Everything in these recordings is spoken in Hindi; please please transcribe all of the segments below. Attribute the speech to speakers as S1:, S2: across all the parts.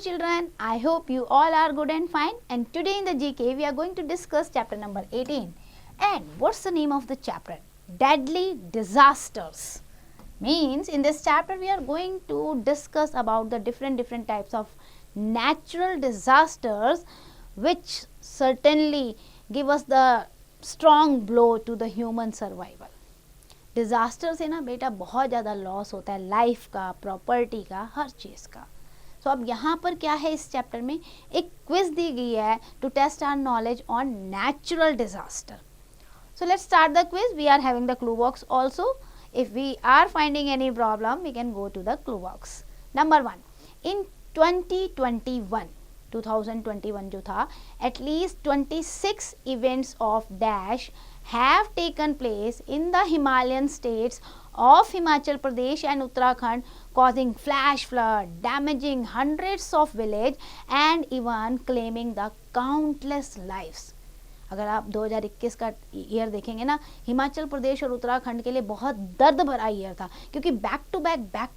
S1: children, I hope you all are good and fine, and today in the GK we are going to discuss chapter number 18. And what's the name of the chapter? Deadly disasters. Means in this chapter we are going to discuss about the different types of natural disasters which certainly give us the strong blow to the human survival. Disaster से ना बेटा बहुत ज़्यादा लॉस होता है, लाइफ का, प्रॉपर्टी का, हर चीज़ का. सो अब यहाँ पर क्या है, इस चैप्टर में एक क्विज दी गई है to test our knowledge on natural disaster. So let's start the quiz. We are having the clue box also. If we are finding any problem we can go to the clue box. Number 1, in 2021 जो था, at least 26 events of dash have taken place in the Himalayan states of Himachal Pradesh and Uttarakhand, causing flash flood, damaging hundreds of villages and even claiming the countless lives. अगर आप 2021 का ईयर देखेंगे ना, हिमाचल प्रदेश और उत्तराखंड के लिए बहुत दर्द भरा ईयर था, क्योंकि बैक टू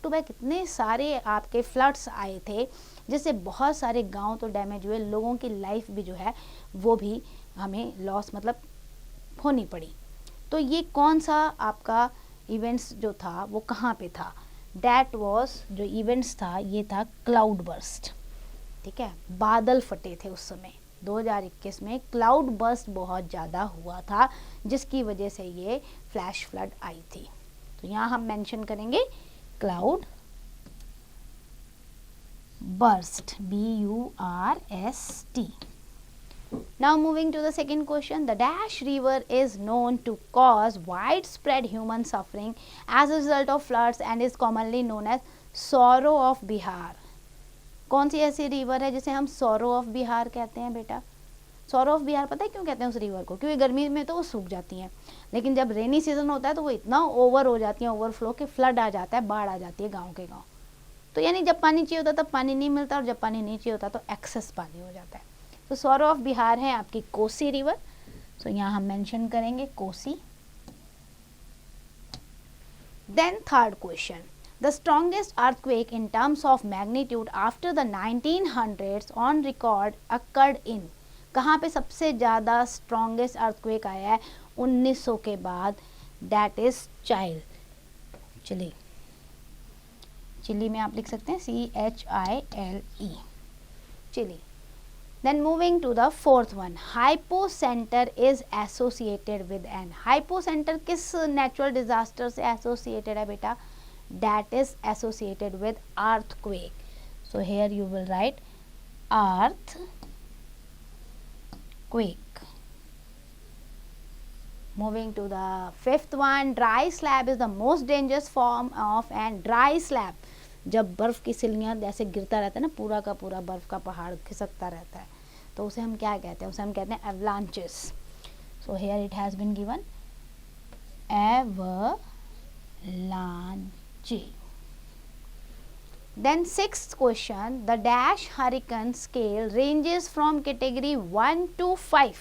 S1: बैक इतने सारे आपके फ्लड्स आए थे जिससे बहुत सारे गांव तो डैमेज हुए, लोगों की लाइफ भी जो है वो भी हमें लॉस मतलब होनी पड़ी. तो ये कौन सा आपका इवेंट्स जो था वो कहाँ पे था? डैट वॉज, जो इवेंट्स था ये था क्लाउड बर्स्ट. ठीक है, बादल फटे थे उस समय. 2021 में क्लाउड बर्स्ट बहुत ज़्यादा हुआ था जिसकी वजह से ये फ्लैश फ्लड आई थी. तो यहाँ हम मेंशन करेंगे cloud burst, BURST. Now moving to the second question, the Dash River is known to cause widespread human suffering as a result of floods and is commonly known as Sorrow of Bihar. कौन सी ऐसी रिवर है जिसे हम Sorrow of Bihar कहते हैं बेटा? Sorrow of Bihar पता है क्यों कहते हैं उस रिवर को? क्योंकि गर्मी में तो वो सूख जाती हैं, लेकिन जब रेनी सीजन होता है तो वो इतना ओवर हो जाती हैं, ओवरफ्लो के फ्लड आ जाता है, बाढ़ आ जाती है गाँव के गाँव. तो यानी जब पानी चाहिए होता तब पानी नहीं मिलता, और जब पानी नहीं चाहिए होता तो एक्सेस पानी हो जाता है. तो सॉरो ऑफ बिहार है आपकी कोसी रिवर. सो यहाँ हम मेंशन करेंगे Kosi. Then third question, the strongest earthquake in terms of magnitude after the 1900s on record occurred in. कहाँ पे सबसे ज़्यादा स्ट्रॉन्गेस्ट अर्थक्वेक आया है 1900 के बाद? That is chilli. चिली में आप लिख सकते हैं CHILE, Chile. Then moving to the fourth one, hypocenter is associated with an. hypocenter किस natural disaster से associated है बेटा? That is associated with earthquake. So here you will write earthquake. Moving to the fifth one, dry slab is the most dangerous form of an dry slab. जब बर्फ की सिल्लियाँ ऐसे गिरता रहता है ना, पूरा का पूरा बर्फ का पहाड़ खिसकता रहता है, तो उसे हम क्या कहते हैं? उसे हम कहते हैं avalanches. So here it has been given avalanche. Then sixth question, the dash hurricane scale ranges from category 1 to 5.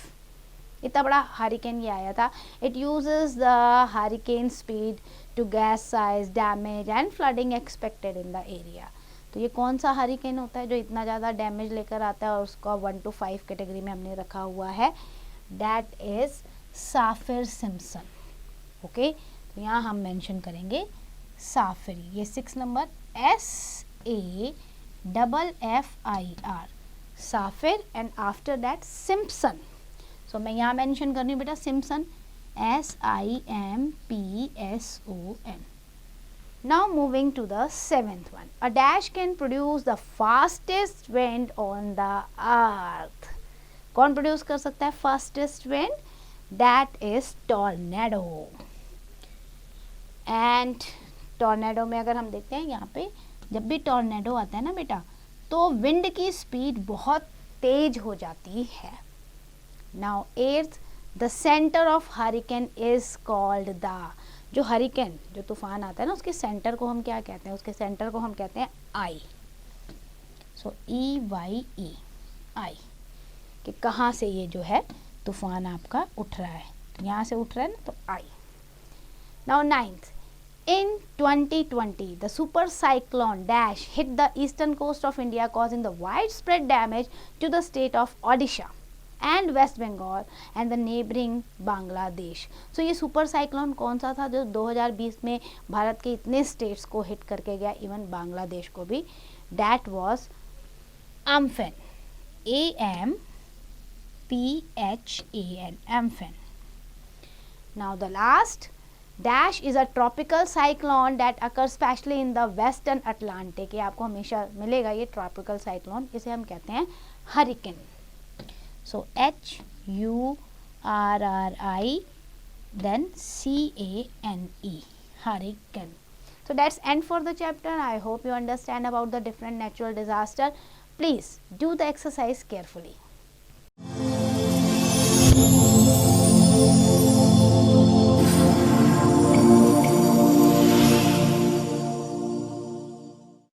S1: इतना बड़ा हरिकेन ये आया था. It uses the hurricane speed to gauge size, damage and flooding expected in the area. तो ये कौन सा हरिकेन होता है जो इतना ज़्यादा डैमेज लेकर आता है और उसका 1 to 5 कैटेगरी में हमने रखा हुआ है? That is Saffir Simpson. Okay, तो यहाँ हम मेंशन करेंगे साफिर. ये 6 number SAFFIR, Saffir, and after that Simpson. So मैं यहाँ मेंशन कर रही हूँ बेटा Simpson, SIMPSON. Now moving to the seventh one, a dash can produce the fastest wind on the earth. कौन प्रोड्यूस कर सकता है fastest wind? That is tornado. And tornado में अगर हम देखते हैं यहाँ पे, जब भी टॉर्नेडो आता है ना बेटा, तो विंड की स्पीड बहुत तेज हो जाती है. Now eighth, the center of hurricane is called the. जो हरिकेन, जो तूफान आता है ना, उसके सेंटर को हम क्या कहते हैं? उसके सेंटर को हम कहते हैं आई. सो EYE, आई, कि कहाँ से ये जो है तूफान आपका उठ रहा है. यहाँ से उठ रहा है ना, तो I. Now ninth, In 2020, the super cyclone Dash hit the eastern coast of India, causing the widespread damage to the state of Odisha and West Bengal and the neighboring Bangladesh. So ये सुपर साइक्लोन कौन सा था जो 2020 में भारत के इतने स्टेट्स को हिट करके गया, इवन बांग्लादेश को भी? That was Amphan. AMPHAN. Amphan. Now the last, Dash is a tropical cyclone that occurs especially in the western Atlantic. ये आपको हमेशा मिलेगा ये tropical cyclone, इसे हम कहते हैं hurricane. So HURRI then CANE, hurricane. So that's end for the chapter. I hope you understand about the different natural disaster. Please do the exercise carefully.